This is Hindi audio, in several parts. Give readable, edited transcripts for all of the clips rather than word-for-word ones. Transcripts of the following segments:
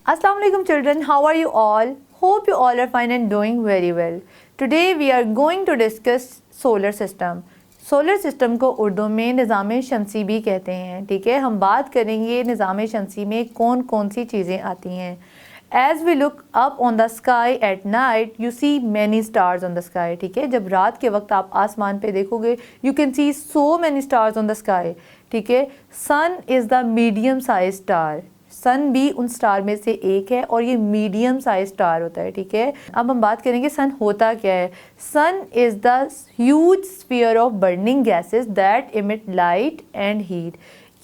Assalamu alaikum children, how are you all? Hope you all are fine and doing very well. Today we are going to discuss solar system. Solar system को उर्दू में निज़ाम शमसी भी कहते हैं, ठीक है। हम बात करेंगे निज़ाम शमसी में कौन कौन सी चीज़ें आती हैं। As we look up on the sky at night, you see many stars on the sky, ठीक है। जब रात के वक्त आप आसमान पे देखोगे, you can see so many stars on the sky, ठीक है। Sun is the medium size star. सन भी उन स्टार में से एक है और ये मीडियम साइज स्टार होता है, ठीक है। अब हम बात करेंगे सन होता क्या है। Sun is the huge sphere of burning gases that emit light and heat.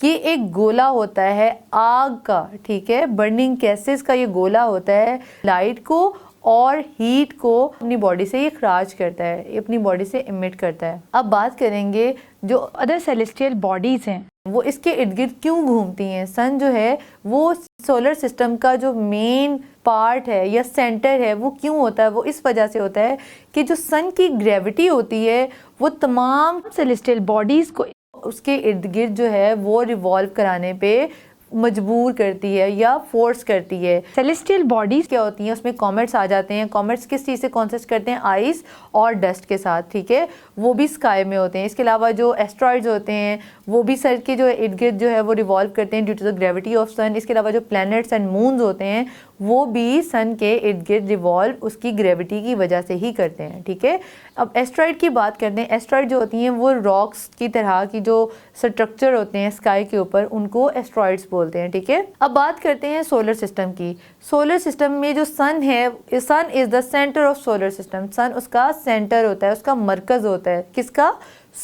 ये एक गोला होता है आग का, ठीक है। बर्निंग गैसेस का ये गोला होता है, लाइट को और हीट को अपनी बॉडी से ये खराज करता है, ये अपनी बॉडी से इमिट करता है। अब बात करेंगे जो अदर सेलेस्टियल बॉडीज़ हैं वो इसके इर्द गिर्द क्यों घूमती हैं। सन जो है वो सोलर सिस्टम का जो मेन पार्ट है या सेंटर है वो क्यों होता है, वो इस वजह से होता है कि जो सन की ग्रेविटी होती है वो तमाम सेलेस्टियल बॉडीज़ को उसके इर्द गिर्द जो है वो रिवॉल्व कराने पे मजबूर करती है या फोर्स करती है। सेलेस्टियल बॉडीज़ क्या होती हैं, उसमें कॉमेट्स आ जाते हैं। कॉमेट्स किस चीज़ से कॉन्सिस्ट करते हैं, आइस और डस्ट के साथ, ठीक है। वो भी स्काई में होते हैं। इसके अलावा जो एस्ट्रॉइड्स होते हैं वो भी सर के जो इर्द गिर्द जो है वो रिवॉल्व करते हैं due to the gravity of sun. इसके अलावा जो प्लैनेट्स एंड मून्स होते हैं वो भी सन के इर्द गिर्द रिवॉल्व उसकी ग्रेविटी की वजह से ही करते हैं, ठीक है। अब एस्ट्रॉइड की बात करते हैं। एस्ट्रॉइड जो होती हैं वो रॉक्स की तरह की जो स्ट्रक्चर होते हैं स्काई के ऊपर, उनको एस्ट्रॉइड्स बोलते हैं, ठीक है। अब बात करते हैं सोलर सिस्टम की। सोलर सिस्टम में जो सन है, sun is the centre of solar system. Sun उसका सेंटर होता है, उसका मरकज़ होता है। किसका?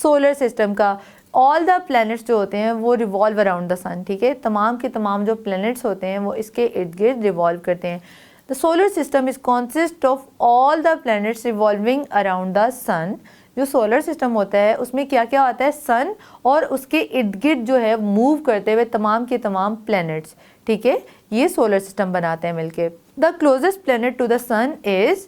सोलर सिस्टम का। ऑल द प्लैनेट्स जो होते हैं वो रिवॉल्व अराउंड द सन, ठीक है। तमाम के तमाम जो प्लैनेट्स होते हैं वो इसके इर्द गिर्द रिवॉल्व करते हैं। The solar system is consist of all the planets revolving around the sun. जो सोलर सिस्टम होता है उसमें क्या क्या आता है, सन और उसके इर्द गिर्द जो है मूव करते हुए तमाम के तमाम प्लैनेट्स, ठीक है। ये सोलर सिस्टम बनाते हैं मिलके। The closest planet to the sun is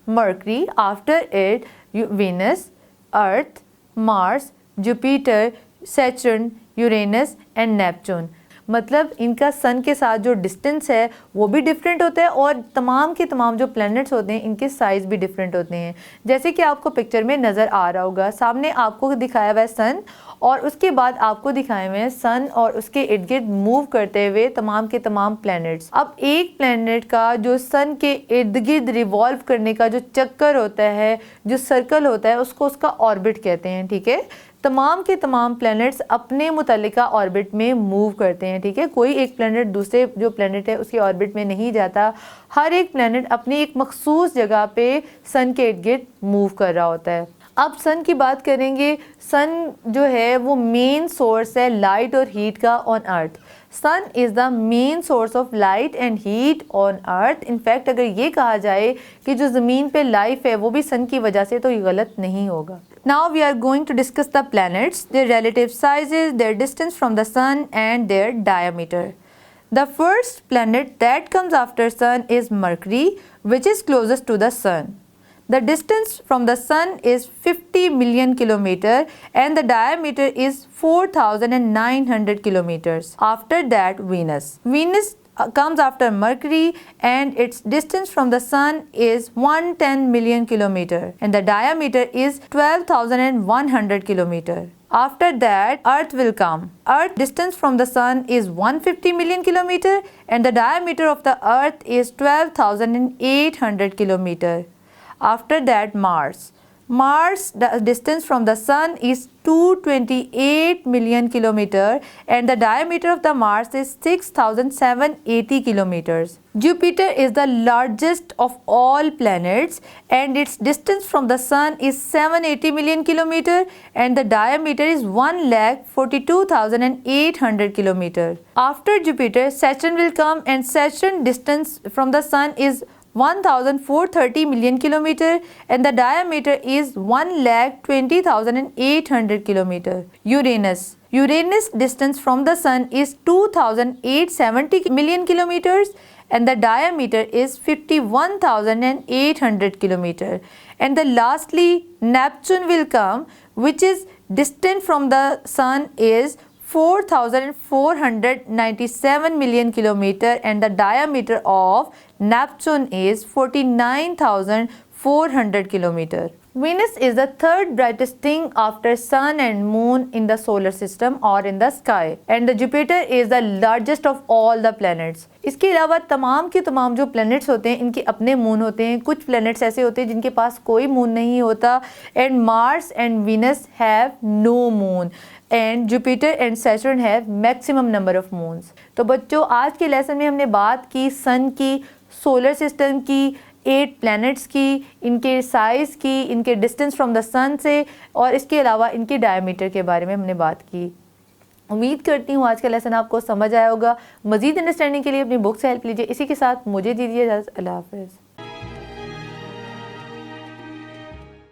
Mercury, after it Venus, Earth, Mars, Jupiter, Saturn, Uranus and Neptune. मतलब इनका सन के साथ जो डिस्टेंस है वो भी डिफरेंट होता है और तमाम के तमाम जो प्लैनेट्स होते हैं इनके साइज़ भी डिफरेंट होते हैं। जैसे कि आपको पिक्चर में नज़र आ रहा होगा, सामने आपको दिखाया हुआ है सन और उसके बाद आपको दिखाए हुए हैं सन और उसके इर्द गिर्द मूव करते हुए तमाम के तमाम प्लैनेट्स। अब एक प्लैनेट का जो सन के इर्द गिर्द रिवॉल्व करने का जो चक्कर होता है, जो सर्कल होता है, उसको उसका ऑर्बिट कहते हैं, ठीक है। तमाम के तमाम प्लैनेट्स अपने मुतल्लिका ऑर्बिट में मूव करते हैं, ठीक है। कोई एक प्लैनेट दूसरे जो प्लैनेट है उसके ऑर्बिट में नहीं जाता। हर एक प्लैनेट अपनी एक मखसूस जगह पे सन के इर्द गिर्द मूव कर रहा होता है। अब सन की बात करेंगे। सन जो है वो मेन सोर्स है लाइट और हीट का on earth. Sun is the main source of light and heat on earth. In fact अगर ये कहा जाए कि जो ज़मीन पे लाइफ है वो भी सन की वजह से, तो ये गलत नहीं होगा। Now we are going to discuss the planets, their relative sizes, their distance from the sun and their diameter. The first planet that comes after sun is Mercury, which is closest to the sun. The distance from the sun is 50 million kilometer and the diameter is 4,900 kilometers. After that, Venus. Venus comes after Mercury and its distance from the sun is 110 million kilometer and the diameter is 12,100 kilometer. After that, Earth will come. Earth distance from the sun is 150 million kilometer and the diameter of the Earth is 12,800 kilometer. After that, Mars. Mars, the distance from the sun is 228 million kilometer and the diameter of the Mars is 6,780 kilometers. Jupiter is the largest of all planets and its distance from the sun is 780 million kilometer and the diameter is 1,42,800 kilometer. After Jupiter, Saturn will come and Saturn distance from the sun is 1,430 million kilometer and the diameter is 1,20,800 kilometer. Uranus. Uranus distance from the sun is 2,870 million kilometers and the diameter is 51,800 kilometer. And the lastly, Neptune will come, which is distant from the sun is 4,497 million kilometer and the diameter of Neptune is 49,400 kilometer. Venus is the third brightest thing after Sun and Moon in the solar system or in the sky, and the Jupiter is the largest of all the planets. इसके अलावा तमाम के तमाम जो planets होते हैं इनके अपने मून होते हैं. कुछ planets ऐसे होते हैं जिनके पास कोई मून नहीं होता, and Mars and Venus have no moon and Jupiter and Saturn have maximum number of moons. तो बच्चों आज के लेसन में हमने बात की सन की, सोलर सिस्टम की, 8 प्लैनेट्स की, इनके साइज़ की, इनके डिस्टेंस फ्रॉम द सन से, और इसके अलावा इनके डायमीटर के बारे में हमने बात की. उम्मीद करती हूँ आज का लेसन आपको समझ आया होगा. मज़ीद अंडरस्टैंडिंग के लिए अपनी बुक से हेल्प लीजिए. इसी के साथ मुझे दीजिए इजाज़त. अल्लाह हाफ़िज़.